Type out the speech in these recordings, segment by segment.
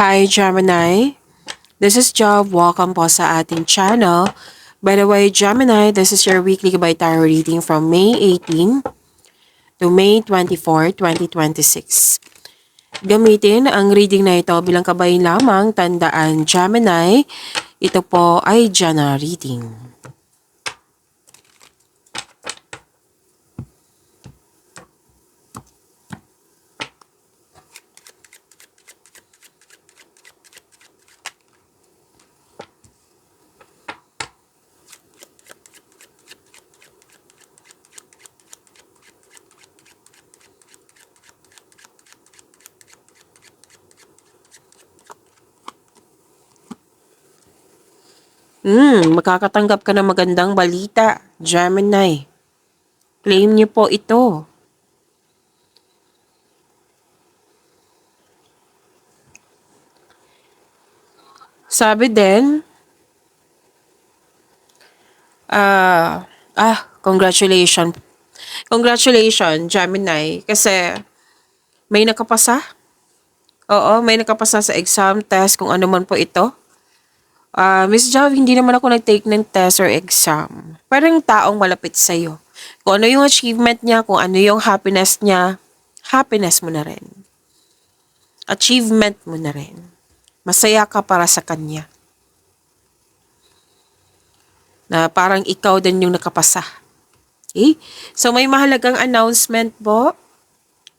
Hi Gemini, this is Job. Welcome po sa ating channel. By the way, Gemini, this is your weekly by tarot reading from May 18 to May 24, 2026. Gamitin ang reading na ito bilang kabay lamang. Tandaan, Gemini, ito po ay general reading. Makakatanggap ka ng magandang balita, Gemini. Claim niyo po ito. Sabi din, congratulations. Congratulations, Gemini, kasi may nakapasa. Oo, may nakapasa sa exam, test, kung ano man po ito. Miss Jav, hindi naman ako nag-take ng test or exam. Parang taong malapit sa'yo. Kung ano yung achievement niya, kung ano yung happiness niya, happiness mo na rin. Achievement mo na rin. Masaya ka para sa kanya. Na parang ikaw din yung nakapasa. Okay? So may mahalagang announcement po.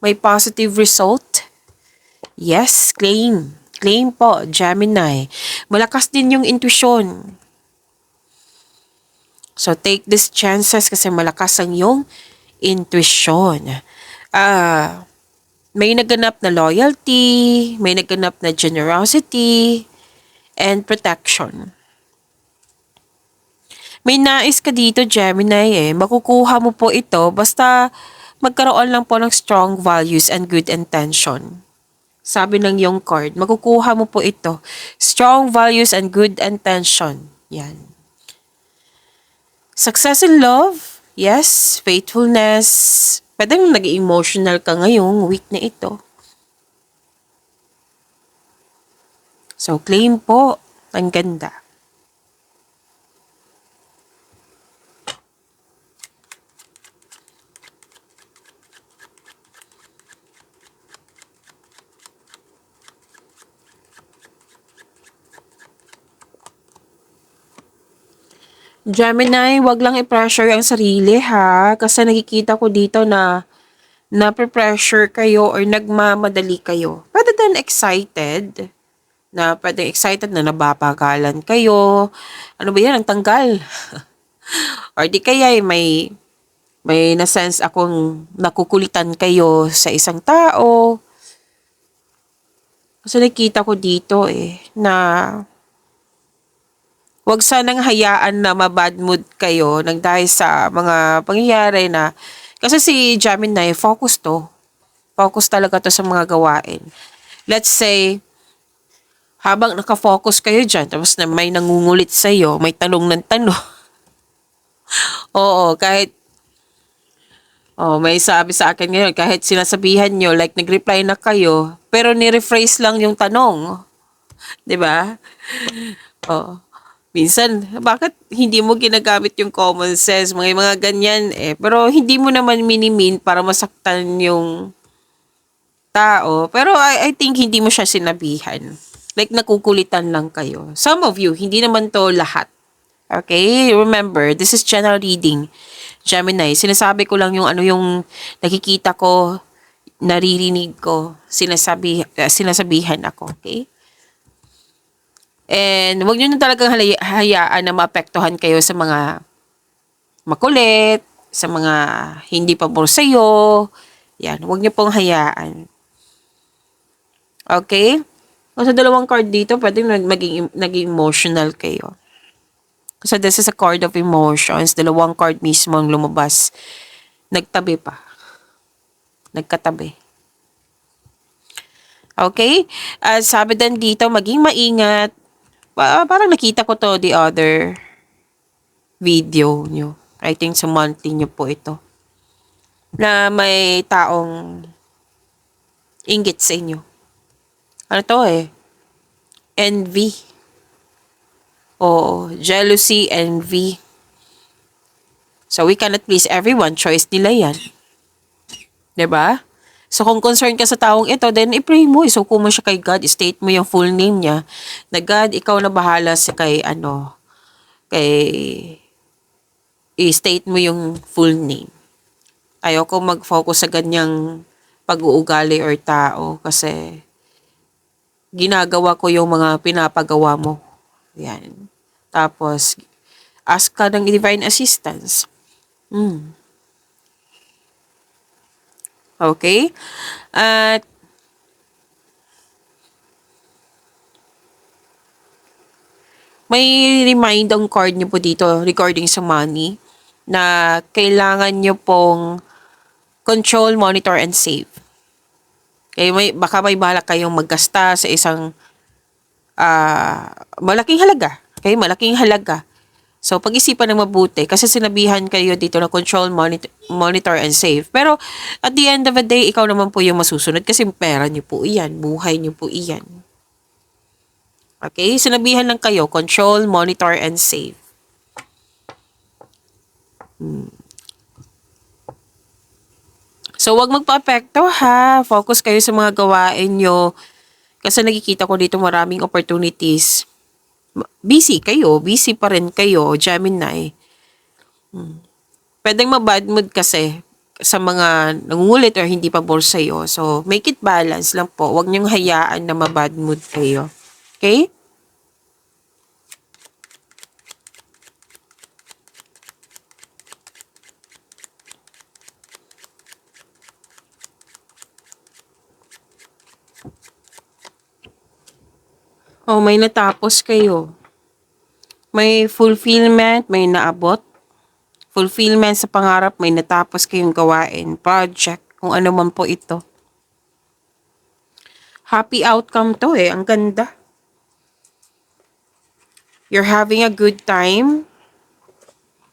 May positive result. Yes, claim. Claim po, Gemini. Malakas din yung intuition. So, take these chances kasi malakas ang yung intuition. May naganap na loyalty, may naganap na generosity, and protection. May nais ka dito, Gemini, makukuha mo po ito basta magkaroon lang po ng strong values and good intention. Sabi ng yung card, makukuha mo po ito. Strong values and good intention. Yan. Success in love. Yes. Faithfulness. Pwedeng nag-emotional ka ngayong week na ito. So, claim po. Ang ganda. Gemini, wag lang i-pressure ang sarili ha. Kasi nakikita ko dito na nape-pressure kayo or nagmamadali kayo. Pwede din excited. Pwede excited na nabapagalan kayo. Ano ba yan? Ang tanggal. Or di kaya may na-sense akong nakukulitan kayo sa isang tao. Kasi nakita ko dito na wag sanang hayaan na mabad mood kayo nang dahil sa mga pangyayari na kasi si Gemini, focus to. Focus talaga to sa mga gawain. Let's say, habang nakafocus kayo dyan, tapos na may nangungulit sa'yo, may tanong ng tanong. Oo, may sabi sa akin ngayon, kahit sinasabihan nyo, like nag-reply na kayo, pero ni-rephrase lang yung tanong. 'Di ba? Oo. Minsan, bakit hindi mo ginagamit yung common sense? Mga ganyan Pero hindi mo naman minimin para masaktan yung tao. Pero I think hindi mo siya sinabihan. Like, nakukulitan lang kayo. Some of you, hindi naman to lahat. Okay? Remember, this is general reading. Gemini, sinasabi ko lang yung ano yung nakikita ko, naririnig ko, sinasabihan ako. Okay? And huwag nyo na talagang hayaan na maapektuhan kayo sa mga makulit, sa mga hindi pabor sa'yo. Yan, huwag nyo pong hayaan. Okay? O sa dalawang card dito, pwedeng naging emotional kayo. So this is a card of emotions. Dalawang card mismo ang lumabas. Nagtabi pa. Nagkatabi. Okay? Sabi din dito, maging maingat. Parang nakita ko to the other video nyo. I think sa monthly nyo po ito. Na may taong inggit sa inyo. Ano to envy. O jealousy, envy. So, we cannot please everyone. Choice nila yan. 'Di ba? So, kung concerned ka sa taong ito, then i-pray mo. Isuko mo siya kay God. State mo yung full name niya. Na God, ikaw na bahala sa kay i-state mo yung full name. Ayoko mag-focus sa ganyang pag-uugali or tao kasi ginagawa ko yung mga pinapagawa mo. Yan. Tapos, ask ka ng divine assistance. Okay? At may reminding card niyo po dito regarding sa money na kailangan niyo pong control, monitor, and save. Kaya baka may balak kayong maggasta sa isang malaking halaga. Okay, malaking halaga. So, pag-isipan ng mabuti kasi sinabihan kayo dito na control, monitor, and save. Pero, at the end of the day, ikaw naman po yung masusunod kasi pera niyo po iyan, buhay niyo po iyan. Okay, sinabihan lang kayo, control, monitor, and save. So, wag magpa-apekto ha. Focus kayo sa mga gawain nyo. Kasi nakikita ko dito maraming opportunities. Busy kayo. Busy pa rin kayo, Gemini. Pwedeng mabad mood kasi sa mga nangungulit or hindi pabor sa'yo. So, make it balance lang po. Huwag niyong hayaan na mabad mood kayo. Okay? Oh, may natapos kayo. May fulfillment, may naabot. Fulfillment sa pangarap, may natapos kayong gawain, project, kung ano man po ito. Happy outcome to ang ganda. You're having a good time.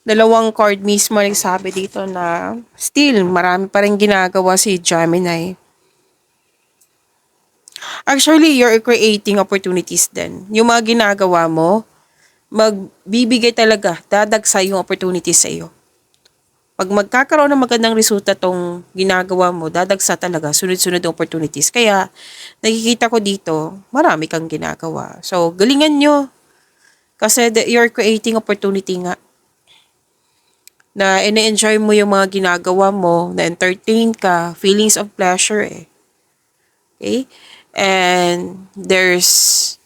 Dalawang card mismo nagsabi dito na still, marami pa rin ginagawa si Gemini. Actually, you're creating opportunities din. Yung mga ginagawa mo, magbibigay talaga, dadagsa yung opportunities sa iyo. Pag magkakaroon ng magandang resulta tong ginagawa mo, dadagsa talaga, sunod-sunod yung opportunities. Kaya, nakikita ko dito, marami kang ginagawa. So, galingan nyo. Kasi you're creating opportunity nga. Na ine-enjoy mo yung mga ginagawa mo, na-entertain ka, feelings of pleasure Okay? And there's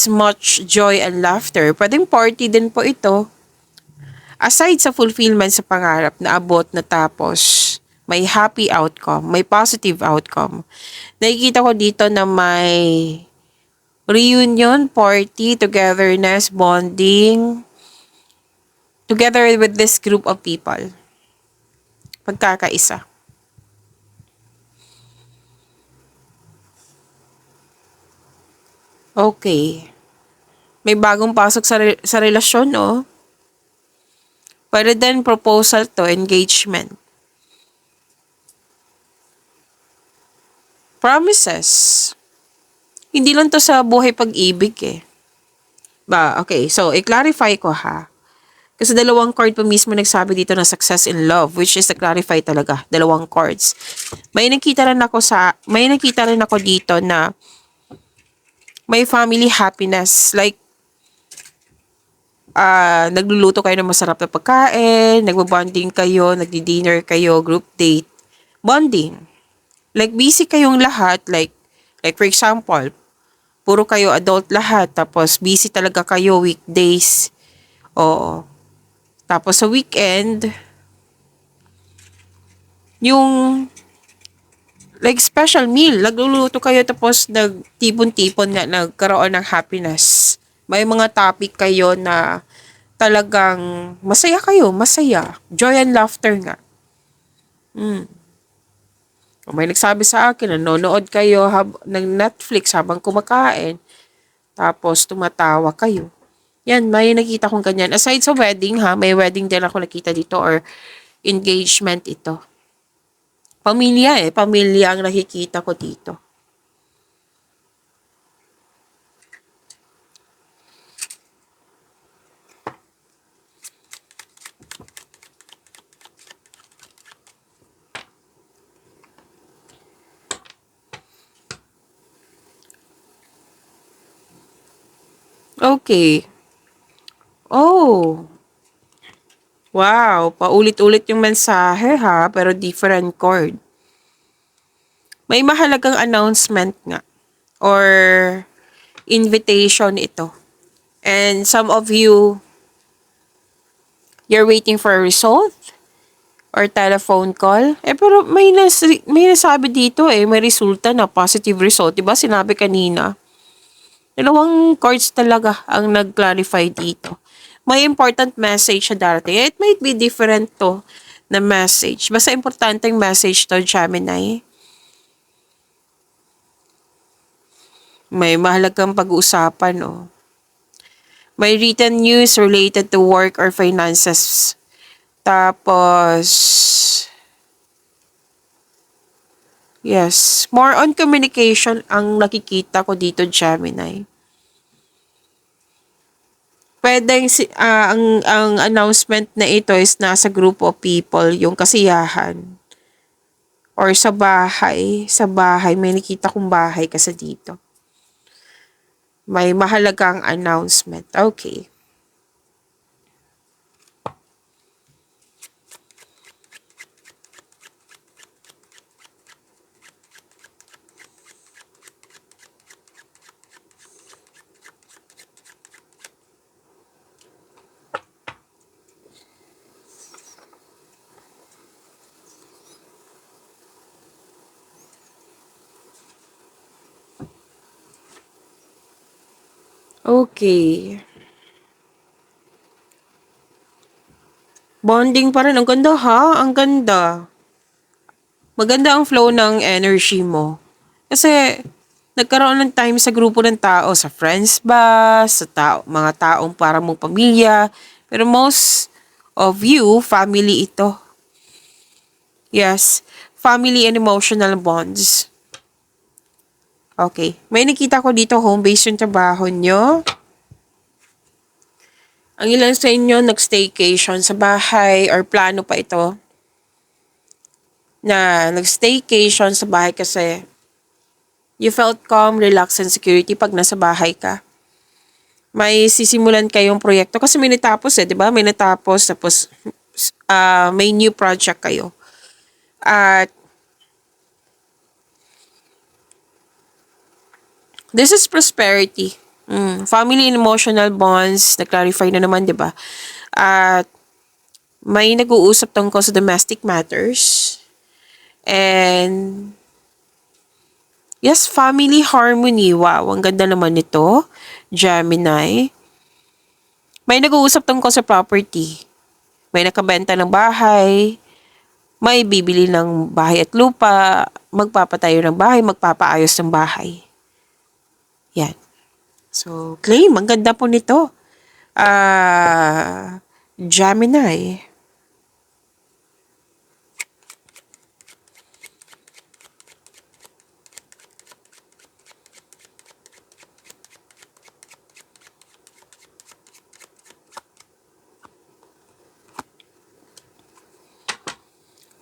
much joy and laughter. Pwedeng party din po ito. Aside sa fulfillment sa pangarap na abot na tapos, may happy outcome, may positive outcome. Nakikita ko dito na may reunion, party, togetherness, bonding, together with this group of people. Pagkakaisa. Okay. May bagong pasok sa relasyon, no? Pwede din proposal to, engagement. Promises. Hindi lang to sa buhay pag-ibig Okay, so i-clarify ko ha. Kasi dalawang card pa mismo nagsabi dito ng success in love, which is na-clarify talaga, dalawang cards. May nakita rin ako dito na may family happiness, like nagluluto kayo ng masarap na pagkain, nagbabonding kayo, nagdi-dinner kayo, group date, bonding. Like busy kayong lahat, like for example, puro kayo adult lahat, tapos busy talaga kayo weekdays. Oo. Tapos sa weekend, yung like special meal, nagluluto kayo tapos nagtipon-tipon nga, nagkaroon ng happiness. May mga topic kayo na talagang masaya kayo, masaya. Joy and laughter nga. May nagsabi sa akin, nanonood kayo ng Netflix habang kumakain. Tapos tumatawa kayo. Yan, may nakita kong ganyan. Aside sa wedding may wedding din ako nakita dito or engagement ito. Pamilya pamilya ang nakikita ko dito. Okay. Oh, wow. Paulit-ulit yung mensahe ha, pero different chord. May mahalagang announcement nga or invitation ito. And some of you, you're waiting for a result or telephone call. Pero may nasabi dito may resulta na positive result. Diba sinabi kanina? Dalawang cards talaga ang nag-clarify dito. May important message na darating. It might be different to na message. Basta importanteng message to, Gemini. May mahalagang pag-uusapan, May written news related to work or finances. Tapos, yes, more on communication ang nakikita ko dito, Gemini. Pwedeng ang announcement na ito is nasa group of people, yung kasiyahan. Or sa bahay, may nakita kong bahay kasi dito. May mahalagang announcement. Okay. Okay. Bonding pa rin. Ang ganda ha. Ang ganda. Maganda ang flow ng energy mo. Kasi, nagkaroon ng time sa grupo ng tao. Sa friends ba? Sa mga taong para mong pamilya. Pero most of you, family ito. Yes. Family and emotional bonds. Okay. May nakita ko dito, home base yung trabaho nyo. Ang ilan sa inyo nag-staycation sa bahay or plano pa ito na nag-staycation sa bahay kasi you felt calm, relaxed, and security pag nasa bahay ka. May sisimulan kayong proyekto kasi may natapos di ba? May natapos tapos may new project kayo. At this is prosperity. Family and emotional bonds, na-clarify na naman, di ba? At may nag-uusap tungkol sa domestic matters. And yes, family harmony. Wow, ang ganda naman nito, Gemini. May nag-uusap tungkol sa property. May nakabenta ng bahay. May bibili ng bahay at lupa. Magpapatayo ng bahay. Magpapaayos ng bahay. Yan. So, claim. Ang ganda po nito. Gemini.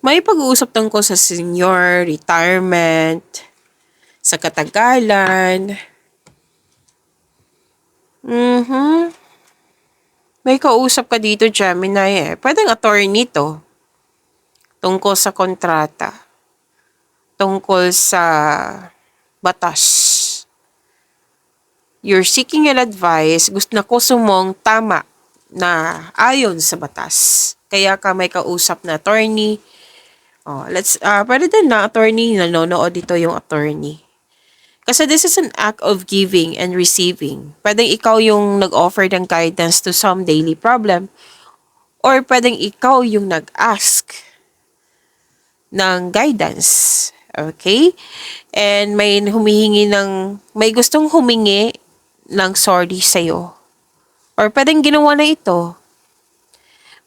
May pag-uusap tungkol sa senior, retirement, sa katagalan. May kausap ka dito, Gemini Pwedeng attorney to. Tungkol sa kontrata. Tungkol sa batas. You're seeking an advice. Gusto na ko sumong tama na ayon sa batas. Kaya ka may kausap na attorney. Pwede din na attorney. Nanonood dito yung attorney. Kasi this is an act of giving and receiving. Pwedeng ikaw yung nag-offer ng guidance to some daily problem. Or pwedeng ikaw yung nag-ask ng guidance. Okay? And may gustong humingi ng sorry sa'yo. Or pwedeng ginawa na ito.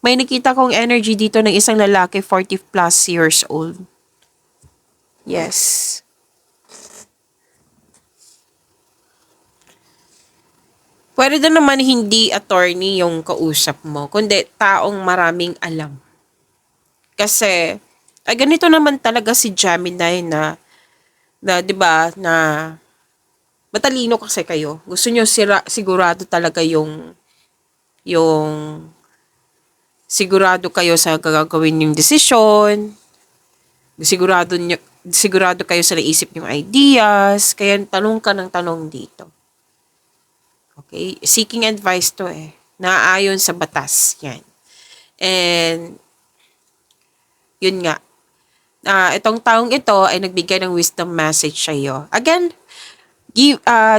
May nakita kong energy dito ng isang lalaki, 40 plus years old. Yes. Pwede na naman hindi attorney yung kausap mo, kundi taong maraming alam. Kasi, ganito naman talaga si Gemini na 'di ba, na matalino kasi kayo. Gusto nyo sigurado talaga yung sigurado kayo sa gagawin yung desisyon, sigurado kayo sa naisip yung ideas, kaya tanong ka ng tanong dito. Okay? Seeking advice to naayon sa batas. Yan. And, yun nga. Itong taong ito ay nagbigay ng wisdom message sa iyo. Again,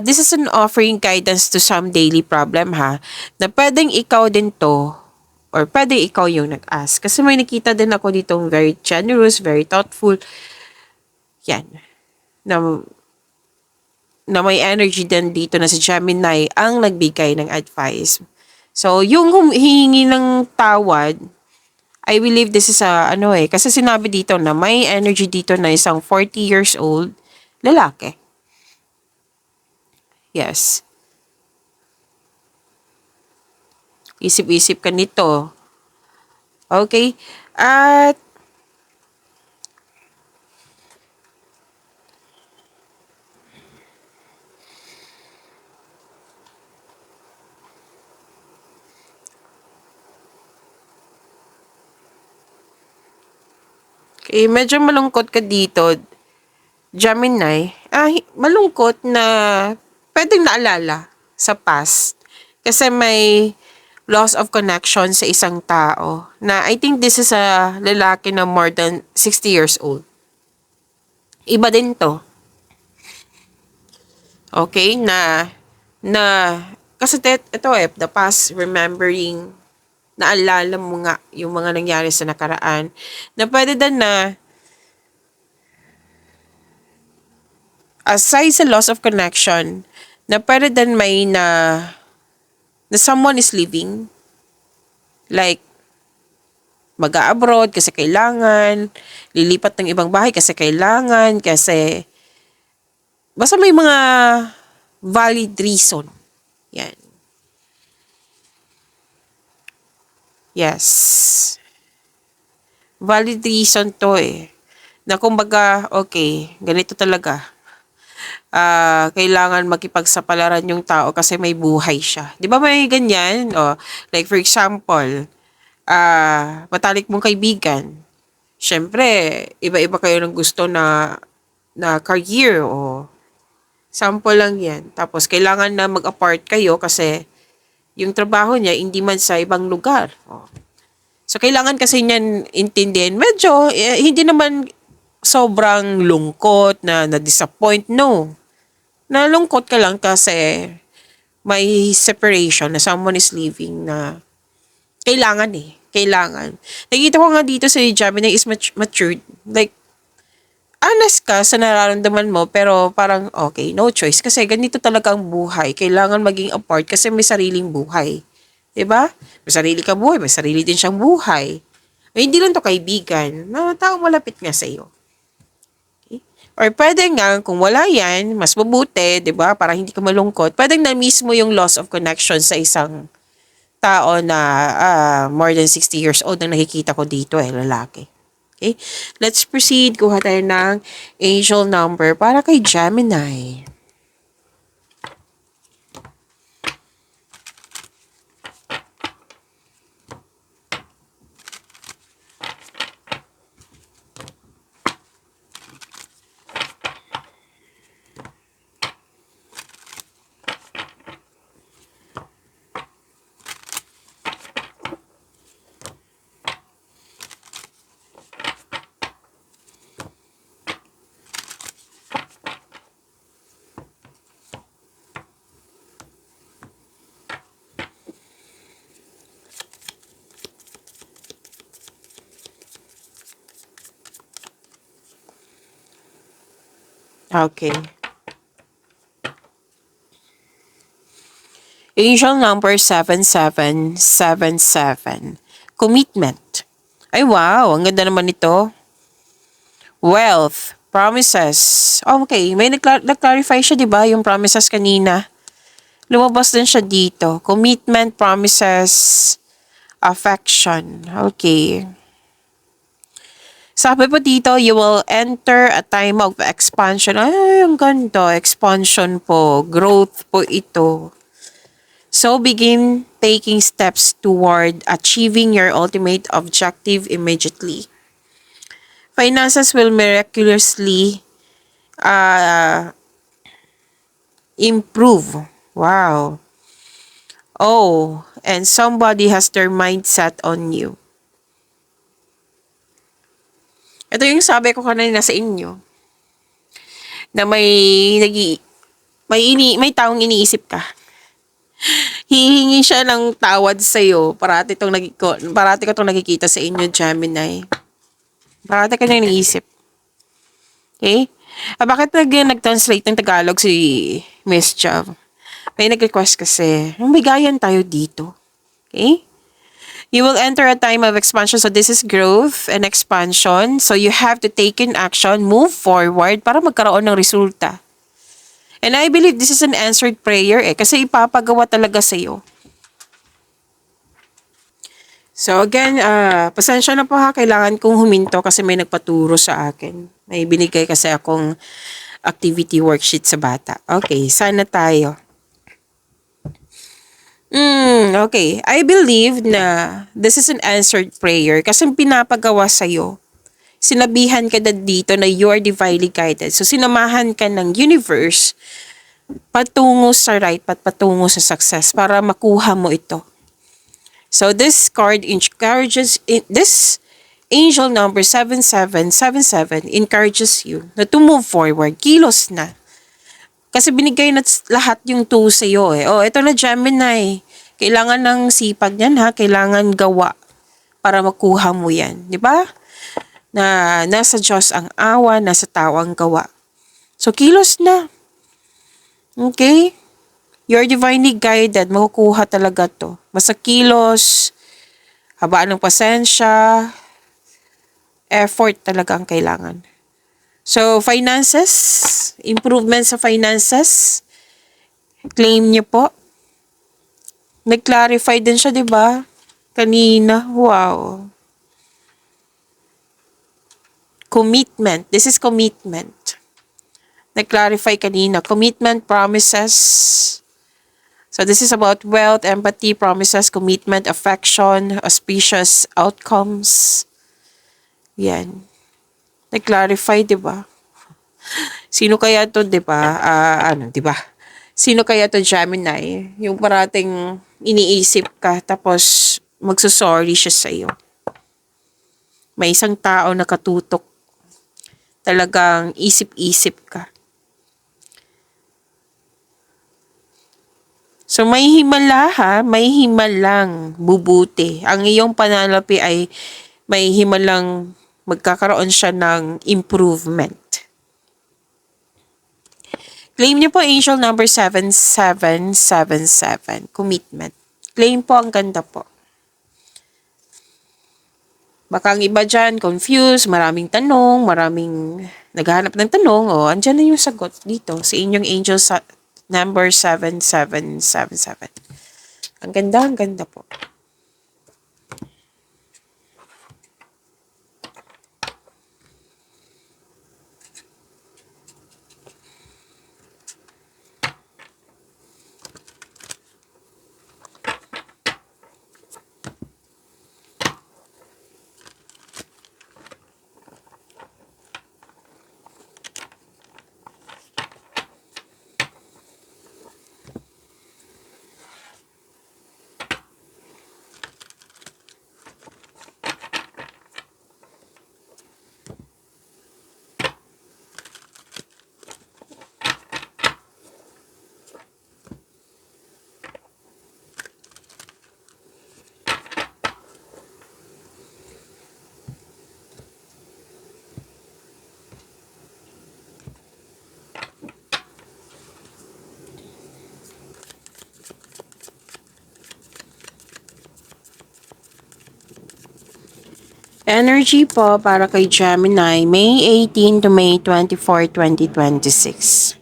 this is an offering guidance to some daily problem na pwedeng ikaw din to or pwede ikaw yung nag-ask. Kasi may nakita din ako ditong very generous, very thoughtful. Yan. Na may energy din dito na si Gemini ang nagbigay ng advice. So, yung hihingi ng tawad, I believe this is kasi sinabi dito na may energy dito na isang 40 years old lalaki. Yes. Isip-isip ka nito. Okay? At medyo malungkot ka dito, Gemini. Malungkot na pwedeng naalala sa past. Kasi may loss of connection sa isang tao na I think this is a lalaki na more than 60 years old. Iba din to. Okay? Kasi ito the past, remembering, naalala mo nga yung mga nangyari sa nakaraan, na pwede din na aside sa loss of connection, na pwede din may na someone is leaving, like mag-a-abroad kasi kailangan, lilipat ng ibang bahay kasi kailangan, kasi basta may mga valid reason. Yan. Yes. Valid reason to na kumbaga, okay, ganito talaga. Kailangan makipagsapalaran yung tao kasi may buhay siya. Di ba may ganyan? Like for example, matalik mong kaibigan. Siyempre, iba-iba kayo ng gusto na career sample lang yan. Tapos, kailangan na mag-apart kayo kasi yung trabaho niya hindi man sa ibang lugar. So, kailangan kasi niyan intindihin. Medyo, hindi naman sobrang lungkot na disappoint. No. Nalungkot ka lang kasi may separation na someone is leaving na kailangan. Nakikita ko nga dito si Gemini is matured. Like, honest ka sa nararamdaman mo, pero parang okay, no choice. Kasi ganito talaga ang buhay. Kailangan maging apart kasi may sariling buhay. Diba? May sarili ka buhay, may sarili din siyang buhay. Hindi lang to kaibigan, na taong malapit nga sa iyo. Okay? Or pwede nga, kung wala yan, mas mabuti, diba? Para hindi ka malungkot. Pwede na mismo yung loss of connection sa isang tao na more than 60 years old na nakikita ko dito lalaki. Okay? Let's proceed. Kuha tayo ng angel number para kay Gemini. Okay. Angel number 7777. Commitment. Ay wow, ang ganda naman ito. Wealth. Promises. Okay, may nag-clarify siya, di ba? Yung promises kanina. Lumabas din siya dito. Commitment, promises, affection. Okay. Sabi po dito, you will enter a time of expansion. Ay, ang ganda. Expansion po. Growth po ito. So, begin taking steps toward achieving your ultimate objective immediately. Finances will miraculously improve. Wow. Oh, and somebody has their mindset on you. Ito yung sabi ko kanina sa inyo na may taong iniisip ka. Hihingi siya ng tawad sa iyo. Parati ko tong nakikita sa inyo, Gemini. Parati ka nang iniisip. Okay? Bakit nag-translate ng Tagalog si Miss Jav? May nag-request kasi, may gayan tayo dito. Okay? You will enter a time of expansion. So this is growth and expansion. So you have to take in action, move forward para magkaroon ng resulta. And I believe this is an answered prayer kasi ipapagawa talaga sa iyo. So again, pasensya na po ha, kailangan kong huminto kasi may nagpaturo sa akin. May binigay kasi akong activity worksheet sa bata. Okay, sana tayo. Okay. I believe na this is an answered prayer kasi pinapagawa sa'yo. Sinabihan ka na dito na you are divinely guided. So, sinamahan ka ng universe patungo sa right patungo sa success para makuha mo ito. So, this card encourages, this angel number 7777 encourages you na to move forward. Kilos na. Kasi binigay na lahat yung tool sa'yo eh. Oh, ito na Gemini. Kailangan ng sipag yan ha. Kailangan gawa para makuha mo yan. Di ba? Na nasa Diyos ang awa, nasa tao ang gawa. So, kilos na. Okay? You're divinely guided. Makukuha talaga to. Basta kilos, habaan ng pasensya, effort talaga ang kailangan. So, finances, improvement sa finances, claim niyo po. Nag-clarify din siya, di ba? Kanina, wow. Commitment, this is commitment. Nag-clarify kanina, commitment, promises. So, this is about wealth, empathy, promises, commitment, affection, auspicious outcomes. Yan. Nag-clarify, di ba? Sino kaya to, di ba? Di ba? Sino kaya to Gemini? Yung parating iniisip ka tapos magsusorry siya sa iyo. May isang tao na katutok. Talagang isip-isip ka. So may himala ha, may himalang bubuti. Ang iyong pananapi ay may himalang magkakaroon siya ng improvement. Claim niyo po angel number 7777. Commitment. Claim po, ang ganda po. Baka ang iba dyan, confused, maraming tanong, maraming naghahanap ng tanong. O, andyan na yung sagot dito sa inyong angel number 7777. Ang ganda po. Energy po para kay Gemini, May 18 to May 24, 2026.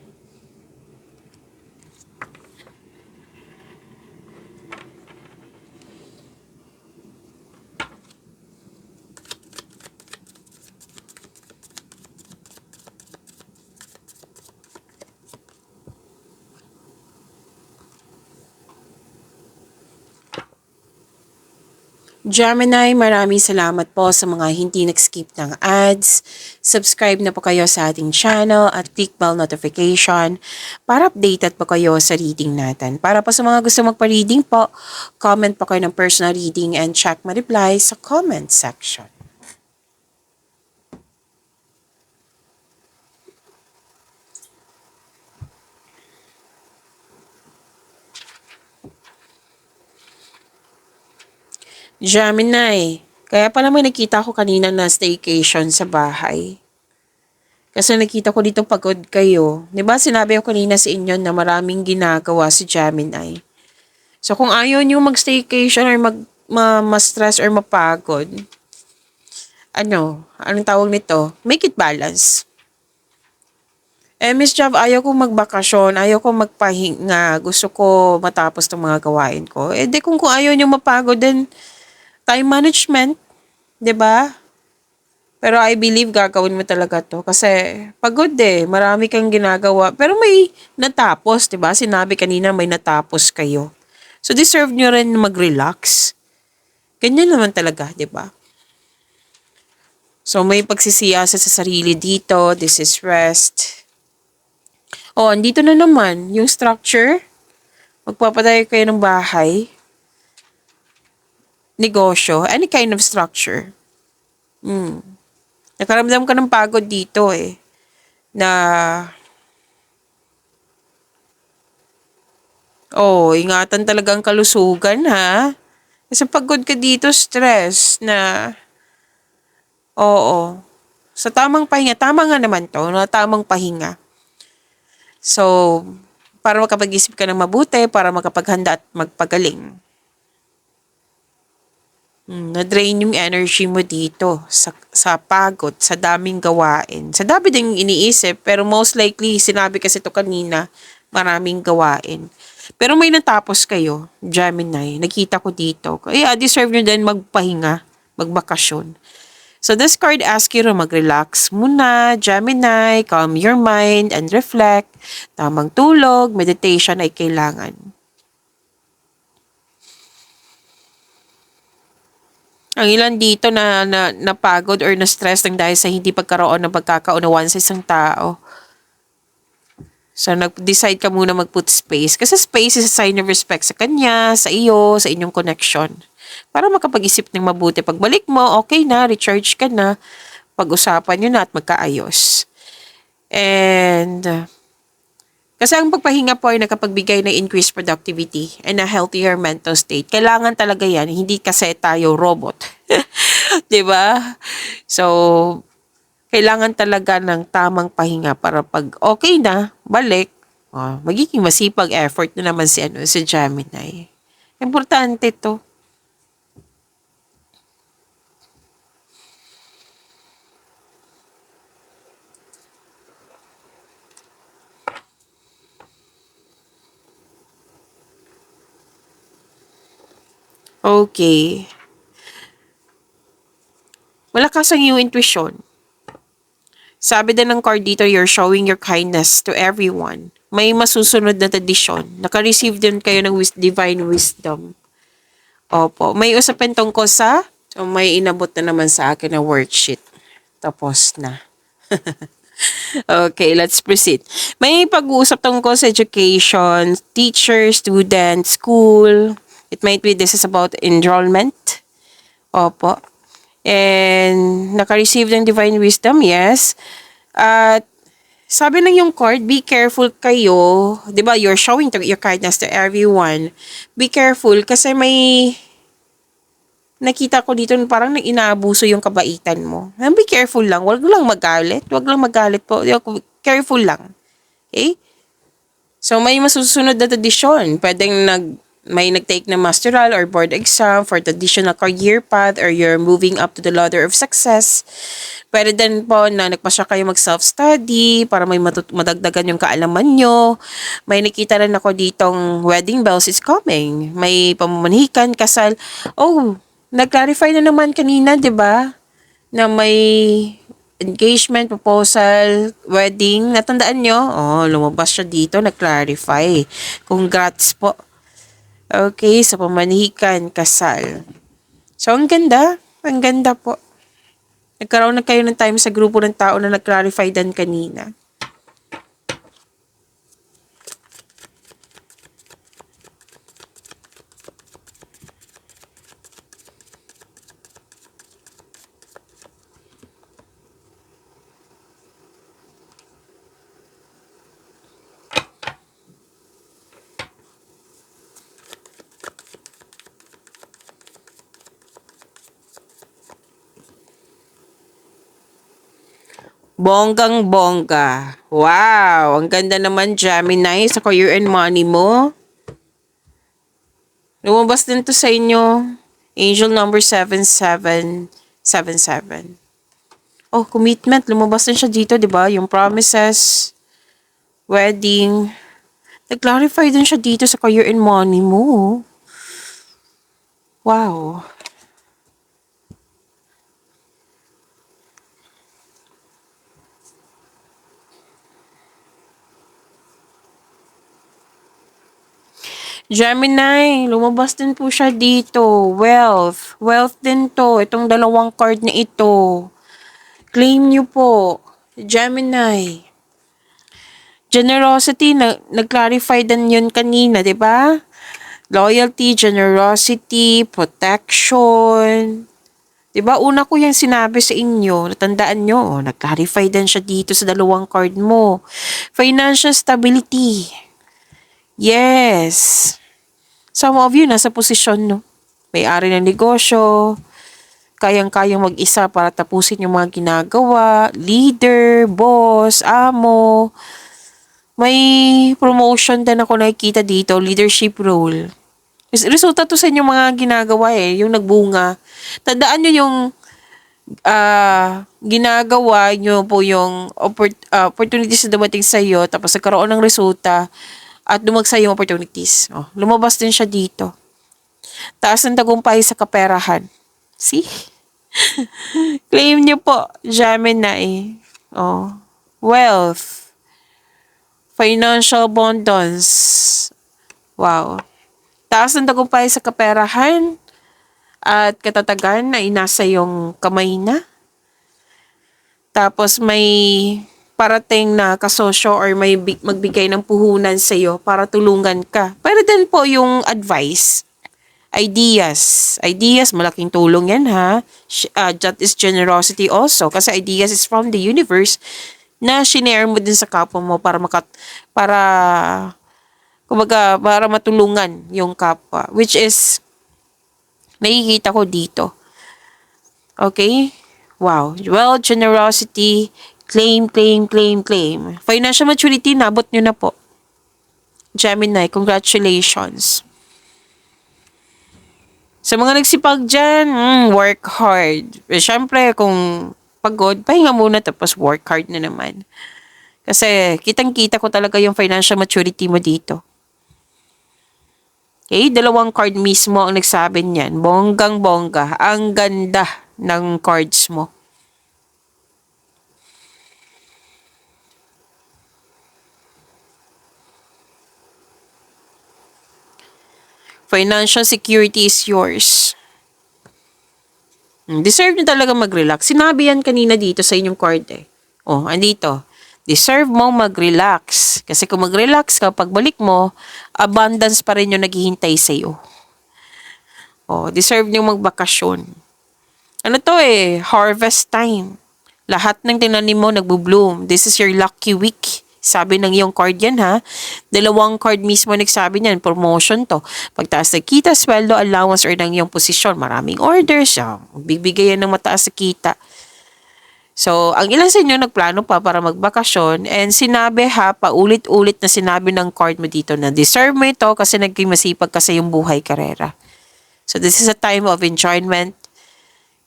Gemini, maraming salamat po sa mga hindi nag-skip ng ads. Subscribe na po kayo sa ating channel at click bell notification para updated po kayo sa reading natin. Para po sa mga gusto magpa-reading po, comment po kayo ng personal reading and check my reply sa comment section. Gemini, kaya pala may nakita ko kanina na staycation sa bahay. Kasi nakita ko dito pagod kayo. 'Di ba sinabi ko kanina sa inyo na maraming ginagawa si Gemini. So kung ayaw niyo mag-staycation or ma-stress or mapagod, anong tawag nito? Make it balance. Miss Jav, ayaw kong magbakasyon, ayaw kong magpahinga, gusto ko matapos ng mga gawain ko. Di kung ayaw niyo mapagod, then time management, 'di ba? Pero I believe gagawin mo talaga 'to kasi pagod marami kang ginagawa. Pero may natapos, 'di ba? Sinabi kanina may natapos kayo. So deserve niyo rin mag-relax. Ganyan naman talaga, 'di ba? So may pagsisiyasa sa sarili dito, this is rest. Oh, andito na naman yung structure. Magpapatayo kayo ng bahay. Negosyo, any kind of structure. Nakaramdam ka ng pagod dito na, ingatan talaga ang kalusugan ha. Kasi pagod ka dito, stress na, sa tamang pahinga, tama nga naman to, na tamang pahinga. So, para makapag-isip ka ng mabuti, para makapaghanda at magpagaling. Na-drain yung energy mo dito sa pagod, sa daming gawain. Sa dami ding iniisip, pero most likely, sinabi kasi to kanina, maraming gawain. Pero may natapos kayo, Gemini, nakita ko dito. Kaya deserve nyo din magpahinga, magbakasyon. So this card asks you to mag-relax muna, Gemini, calm your mind and reflect. Tamang tulog, meditation ay kailangan. Ang ilan dito na napagod or na-stress lang dahil sa hindi pagkaroon ng pagkakaunawaan sa isang tao. So, nag-decide ka muna mag-put space. Kasi space is a sign of respect sa kanya, sa iyo, sa inyong connection. Para makapag-isip ng mabuti. Pagbalik mo, okay na, recharge ka na, pag-usapan nyo na at magkaayos. And, kasi ang pagpahinga po ay nakapagbigay ng increased productivity and a healthier mental state. Kailangan talaga yan, hindi kasi tayo robot. 'Di ba? So, kailangan talaga ng tamang pahinga para pag okay na, balik, magiging masipag effort na naman si Gemini. Importante to. Okay. Malakas ang iyong intuition. Sabi din ng card dito, you're showing your kindness to everyone. May masusunod na tradisyon. Naka-receive din kayo ng divine wisdom. Opo. May usapin tungkol sa, so may inabot na naman sa akin na worksheet. Tapos na. Okay, let's proceed. May pag-uusap tungkol sa education, teacher, student, school. It might be this is about enrollment. Opo. And naka-receive ng divine wisdom, yes. At sabi ng yung card, be careful kayo. 'Di ba? You're showing your kindness to everyone. Be careful kasi may nakita ko dito parang inaabuso yung kabaitan mo. Be careful lang. Wag lang magalit. Wag lang magalit po. Careful lang. Okay? So, may masusunod na tradisyon. Pwedeng may nag-take na masteral or board exam for traditional career path or you're moving up to the ladder of success. Pwede din po na nagpasya kayo mag-self-study para may madagdagan yung kaalaman nyo. May nakita rin ako ditong wedding bells is coming. May pamamanhikan, kasal. Nag-clarify na naman kanina, di ba? Na may engagement, proposal, wedding. Natandaan nyo? Lumabas siya dito, nag-clarify. Congrats po. Okay, sa pamanihikan, kasal. So, ang ganda. Ang ganda po. Nagkaroon na kayo ng time sa grupo ng tao na nag-clarify din kanina. Bonggang-bongga. Wow! Ang ganda naman, Gemini, sa career and money mo. Lumabas din to sa inyo. Angel number 7777. Oh, commitment. Lumabas din siya dito, di ba? Yung promises, wedding. Nag-clarify din siya dito sa career and money mo. Wow. Gemini, lumabas din po siya dito. Wealth. Wealth din to. Itong dalawang card na ito. Claim nyo po. Gemini. Generosity, nag-clarify din yun kanina, di ba? Loyalty, generosity, protection. Di ba? Una ko yung sinabi sa inyo. Natandaan nyo. Nag-clarify din siya dito sa dalawang card mo. Financial stability. Yes. Some of you, nasa posisyon, no? May-ari ng negosyo, kayang-kayang mag-isa para tapusin yung mga ginagawa, leader, boss, amo. May promotion din ako nakikita dito, leadership role. Resulta to sa inyong mga ginagawa yung nagbunga. Tandaan nyo yung ginagawa nyo po yung opportunities na dumating sa iyo, tapos nagkaroon ng resulta, at dumagsa yung opportunities. Oh, lumabas din siya dito. Taas ng tagumpay sa kaperahan. See? Claim niyo po, Gemini. Oh, wealth. Financial abundance. Wow. Taas ng tagumpay sa kaperahan at katatagan na inasa yung kamay na. Tapos may parating na kasosyo or may magbigay ng puhunan sa iyo para tulungan ka. Pero din po yung advice, ideas. Ideas, malaking tulong yan ha. That is generosity also. Kasi ideas is from the universe na shinare mo din sa kapwa mo para para matulungan yung kapwa. Which is, nakikita ko dito. Okay? Wow. Well, generosity, claim. Financial maturity, nabot nyo na po. Gemini, congratulations. Sa mga nagsipag dyan, work hard. Siyempre, kung pagod, pahinga muna tapos work hard na naman. Kasi, kitang-kita ko talaga yung financial maturity mo dito. Okay, dalawang card mismo ang nagsabi niyan. Bonggang-bongga. Ang ganda ng cards mo. Financial security is yours. Deserve nyo talaga mag-relax. Sinabi yan kanina dito sa inyong card eh. Oh, andito. Deserve mo mag-relax. Kasi kung mag-relax ka, pagbalik mo, abundance pa rin yung naghihintay sa iyo. Oh, deserve nyo magbakasyon. Ano to harvest time. Lahat ng tinanim mo nagbo-bloom. This is your lucky week. Sabi ng iyong card yan ha. Dalawang card mismo nagsabi niyan, promotion to. Pagtaas na kita, sweldo, allowance, or ng iyong posisyon. Maraming orders. Bibigay yan ng mataas na kita. So, ang ilan sa inyo nagplano pa para magbakasyon and sinabi paulit-ulit na sinabi ng card mo dito na deserve mo ito kasi naging masipag ka sa iyong buhay karera. So, this is a time of enjoyment.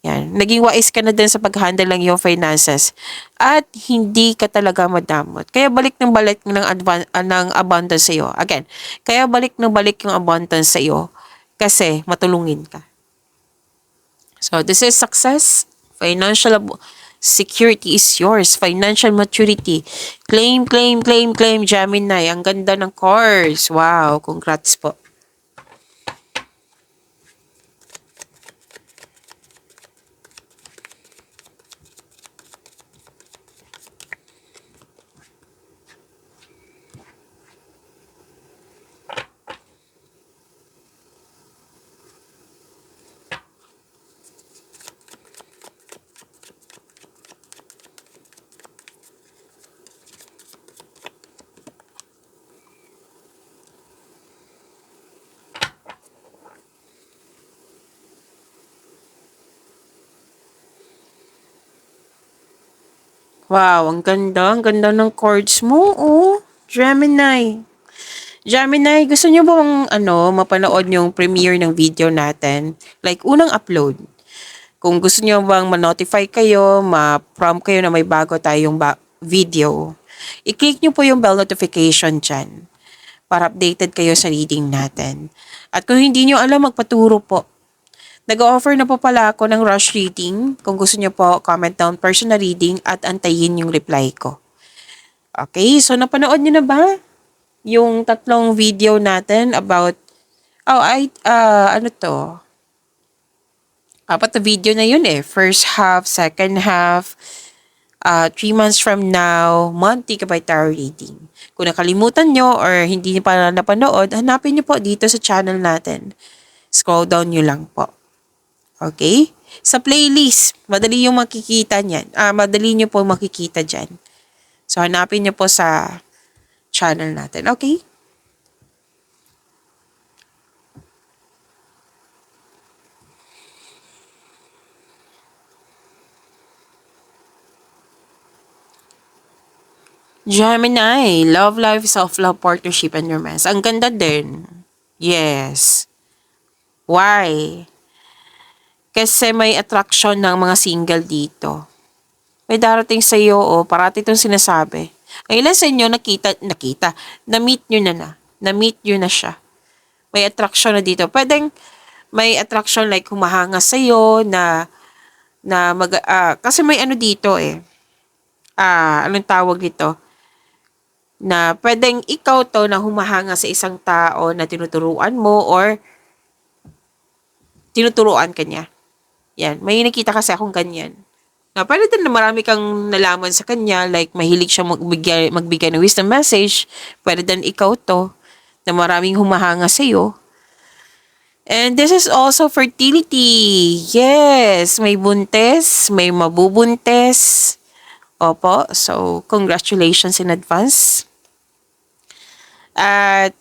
Yan. Naging wise ka na din sa pag-handle ng iyong finances. At hindi ka talaga madamot. Kaya balik ng abundance sa iyo. Again, kaya balik yung abundance sa iyo kasi matulungin ka. So, this is success. Financial security is yours. Financial maturity. Claim, Gemini. Ang ganda ng cards. Wow, congrats po. Wow, ang ganda. Ang ganda ng cards mo, oh. Gemini. Gemini, gusto niyo bang mapanood yung premiere ng video natin? Like, unang upload. Kung gusto niyo bang ma-notify kayo, ma-prompt kayo na may bago tayong video, i-click niyo po yung bell notification dyan para updated kayo sa reading natin. At kung hindi niyo alam, magpaturo po. Nag-offer na po pala ako ng rush reading. Kung gusto niyo po, comment down personal reading at antayin yung reply ko. Okay, so napanood niyo na ba yung tatlong video natin about, ano to? Apat na video na yun eh. First half, second half, 3 months from now, monthly Kabay Tarot reading. Kung nakalimutan nyo or hindi nyo pa napanood, hanapin nyo po dito sa channel natin. Scroll down nyo lang po. Okay? Sa playlist, madali yung makikita niyan. Madali nyo po makikita dyan. So, hanapin nyo po sa channel natin. Okay? Gemini, love life, self-love, partnership, and romance. Ang ganda din. Yes. Why? Kasi may attraction ng mga single dito. May darating sa iyo, parati itong sinasabi. Ang ilan sa inyo na-meet nyo na. Na-meet nyo na siya. May attraction na dito. Pwedeng may attraction like humahanga sa iyo kasi may ano dito eh. Anong tawag dito? Na pwedeng ikaw to na humahanga sa isang tao na tinuturuan mo or tinuturuan ka niya. Yan, may nakita kasi akong ganyan. Na pwede din na marami kang nalaman sa kanya, like mahilig siya magbigay ng wisdom message, pwede din ikaw to, na maraming humahanga sa iyo. And this is also fertility. Yes, may buntes, may mabubuntes. Opo, so congratulations in advance. At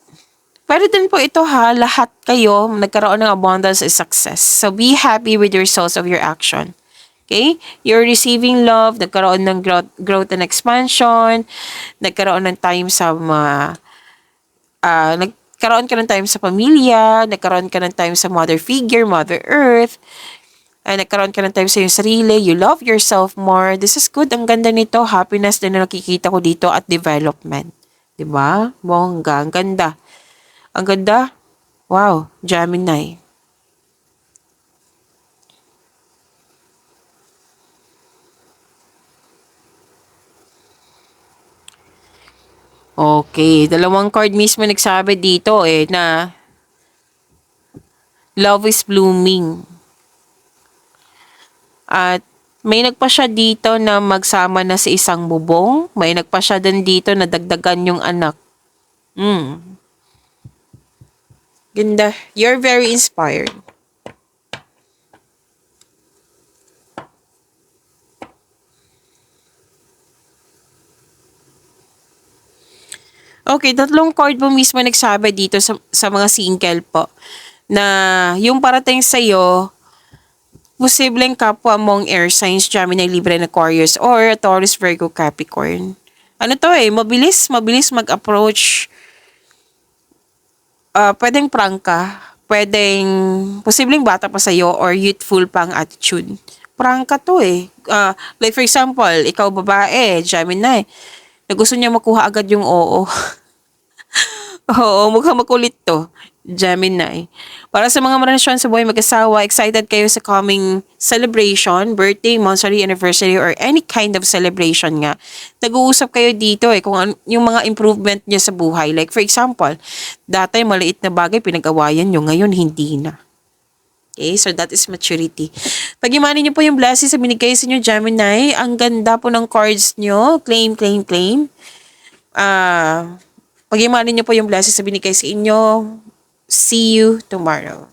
pwede din po ito lahat kayo nagkaroon ng abundance and success. So be happy with the results of your action. Okay? You're receiving love, nagkaroon ng growth and expansion, nagkaroon ng time sa nagkaroon ka ng time sa pamilya, nagkaroon ka ng time sa mother figure, Mother Earth, nagkaroon ka ng time sa iyong sarili, you love yourself more. This is good. Ang ganda nito. Happiness din na nakikita ko dito at development. Diba? Bongga. Ang ganda. Ang ganda. Wow. Gemini. Okay. Dalawang card mismo nagsabi dito na love is blooming. At may nagpa siya dito na magsama na sa isang bubong. May nagpa siya din dito na dagdagan yung anak. Ganda. You're very inspired. Okay, tatlong card po mismo nagsabi dito sa mga single po na yung parating sa'yo, posibleng kapwa mong air signs, Gemini, Libra, and Aquarius, or Taurus, Virgo, Capricorn. Ano to mabilis mag-approach. Pwedeng prangka, pwedeng posibleng bata pa sa'yo or youthful pang attitude. Prangka to like for example, ikaw babae, Gemini, na gusto niya makuha agad yung oo. Oo, mukhang makulit to. Gemini. Para sa mga relasyon sa buhay mag-asawa, excited kayo sa coming celebration, birthday, monthsary, anniversary, or any kind of celebration nga. Nag-uusap kayo dito kung yung mga improvement niya sa buhay. Like for example, dati maliit na bagay pinag-awayan nyo, ngayon hindi na. Okay, so that is maturity. Pag-imanin niyo po yung blessings sa binigay sa inyo, Gemini. Ang ganda po ng cards nyo. Claim, claim, claim. Pag-imanin niyo po yung blessings sa binigay sa inyo. See you tomorrow.